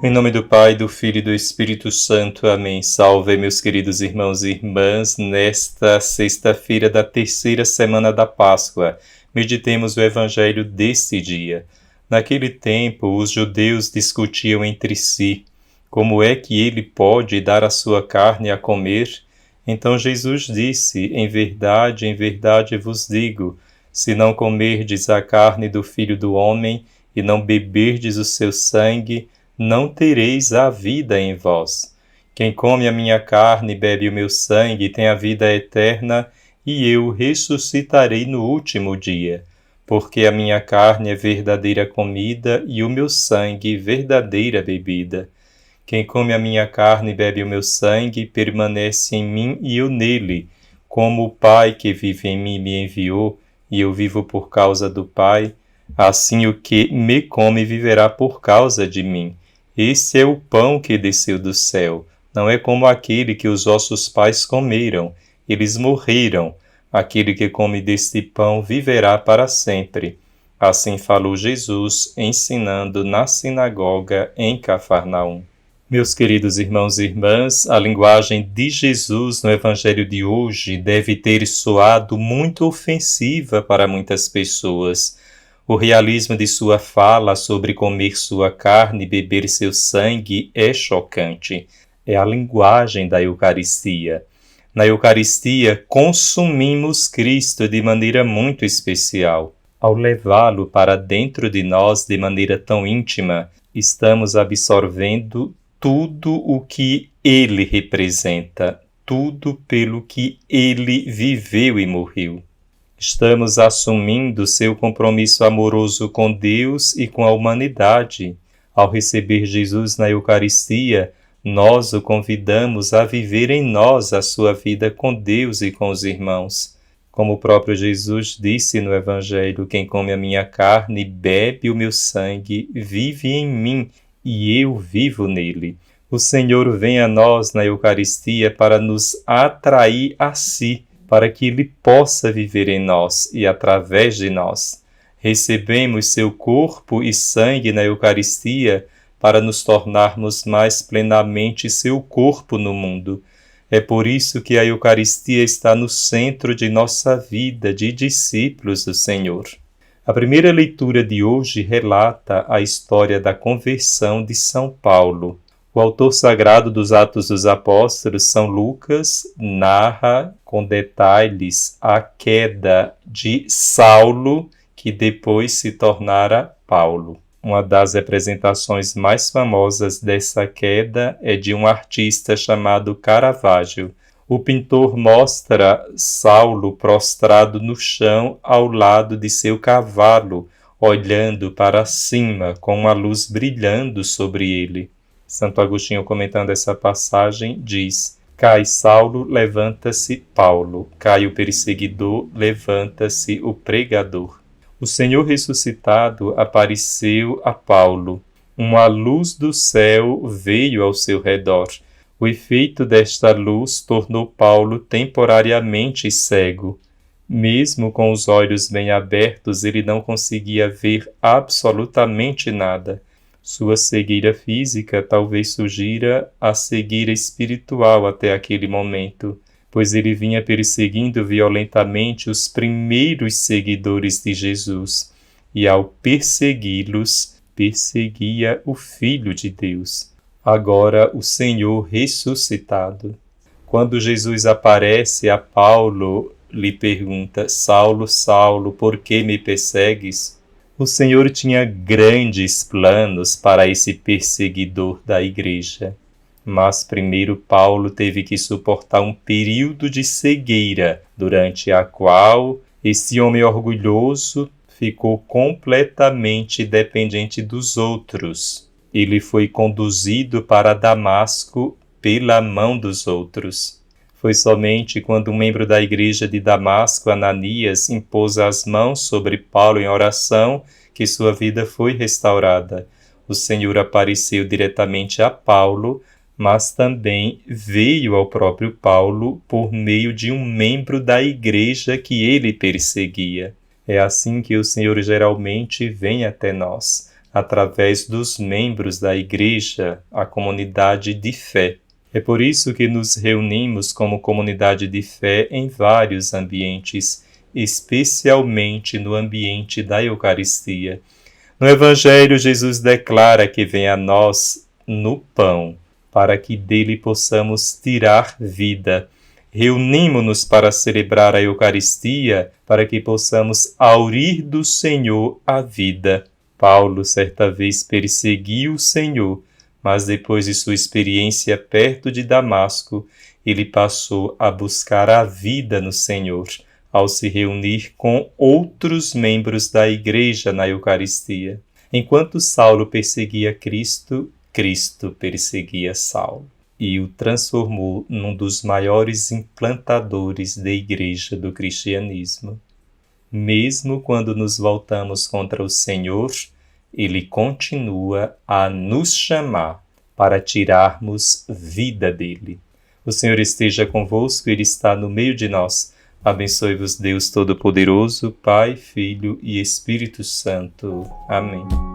Em nome do Pai, do Filho e do Espírito Santo. Amém. Salve, meus queridos irmãos e irmãs, nesta sexta-feira da terceira semana da Páscoa. Meditemos o Evangelho deste dia. Naquele tempo, os judeus discutiam entre si como é que ele pode dar a sua carne a comer. Então Jesus disse: em verdade vos digo, se não comerdes a carne do Filho do Homem e não beberdes o seu sangue, não tereis a vida em vós. Quem come a minha carne e bebe o meu sangue tem a vida eterna, e eu ressuscitarei no último dia. Porque a minha carne é verdadeira comida e o meu sangue verdadeira bebida. Quem come a minha carne e bebe o meu sangue permanece em mim e eu nele, como o Pai que vive em mim me enviou, e eu vivo por causa do Pai, assim o que me come viverá por causa de mim. Este é o pão que desceu do céu, não é como aquele que os vossos pais comeram, eles morreram. Aquele que come deste pão viverá para sempre. Assim falou Jesus, ensinando na sinagoga em Cafarnaum. Meus queridos irmãos e irmãs, a linguagem de Jesus no Evangelho de hoje deve ter soado muito ofensiva para muitas pessoas. O realismo de sua fala sobre comer sua carne e beber seu sangue é chocante. É a linguagem da Eucaristia. Na Eucaristia, consumimos Cristo de maneira muito especial. Ao levá-lo para dentro de nós de maneira tão íntima, estamos absorvendo tudo o que ele representa, tudo pelo que ele viveu e morreu. Estamos assumindo seu compromisso amoroso com Deus e com a humanidade. Ao receber Jesus na Eucaristia, nós o convidamos a viver em nós a sua vida com Deus e com os irmãos. Como o próprio Jesus disse no Evangelho: quem come a minha carne e bebe o meu sangue, vive em mim e eu vivo nele. O Senhor vem a nós na Eucaristia para nos atrair a si, para que ele possa viver em nós e através de nós. Recebemos seu corpo e sangue na Eucaristia para nos tornarmos mais plenamente seu corpo no mundo. É por isso que a Eucaristia está no centro de nossa vida de discípulos do Senhor. A primeira leitura de hoje relata a história da conversão de São Paulo. O autor sagrado dos Atos dos Apóstolos, São Lucas, narra com detalhes a queda de Saulo, que depois se tornara Paulo. Uma das representações mais famosas dessa queda é de um artista chamado Caravaggio. O pintor mostra Saulo prostrado no chão ao lado de seu cavalo, olhando para cima com uma luz brilhando sobre ele. Santo Agostinho, comentando essa passagem, diz: cai Saulo, levanta-se Paulo. Cai o perseguidor, levanta-se o pregador. O Senhor ressuscitado apareceu a Paulo. Uma luz do céu veio ao seu redor. O efeito desta luz tornou Paulo temporariamente cego. Mesmo com os olhos bem abertos, ele não conseguia ver absolutamente nada. Sua cegueira física talvez sugira a cegueira espiritual até aquele momento, pois ele vinha perseguindo violentamente os primeiros seguidores de Jesus, e ao persegui-los, perseguia o Filho de Deus. Agora o Senhor ressuscitado. Quando Jesus aparece a Paulo, lhe pergunta: Saulo, Saulo, por que me persegues? O Senhor tinha grandes planos para esse perseguidor da igreja. Mas primeiro Paulo teve que suportar um período de cegueira, durante a qual esse homem orgulhoso ficou completamente dependente dos outros. Ele foi conduzido para Damasco pela mão dos outros. Foi somente quando um membro da igreja de Damasco, Ananias, impôs as mãos sobre Paulo em oração que sua vida foi restaurada. O Senhor apareceu diretamente a Paulo, mas também veio ao próprio Paulo por meio de um membro da igreja que ele perseguia. É assim que o Senhor geralmente vem até nós, através dos membros da Igreja, a comunidade de fé. É por isso que nos reunimos como comunidade de fé em vários ambientes, especialmente no ambiente da Eucaristia. No Evangelho, Jesus declara que vem a nós no pão, para que dele possamos tirar vida. Reunimo-nos para celebrar a Eucaristia, para que possamos aurir do Senhor a vida. Paulo, certa vez, perseguiu o Senhor, mas depois de sua experiência perto de Damasco, ele passou a buscar a vida no Senhor, ao se reunir com outros membros da Igreja na Eucaristia. Enquanto Saulo perseguia Cristo, Cristo perseguia Saulo e o transformou num dos maiores implantadores da Igreja do cristianismo. Mesmo quando nos voltamos contra o Senhor, ele continua a nos chamar para tirarmos vida dele. O Senhor esteja convosco, ele está no meio de nós. Abençoe-vos Deus Todo-Poderoso, Pai, Filho e Espírito Santo. Amém.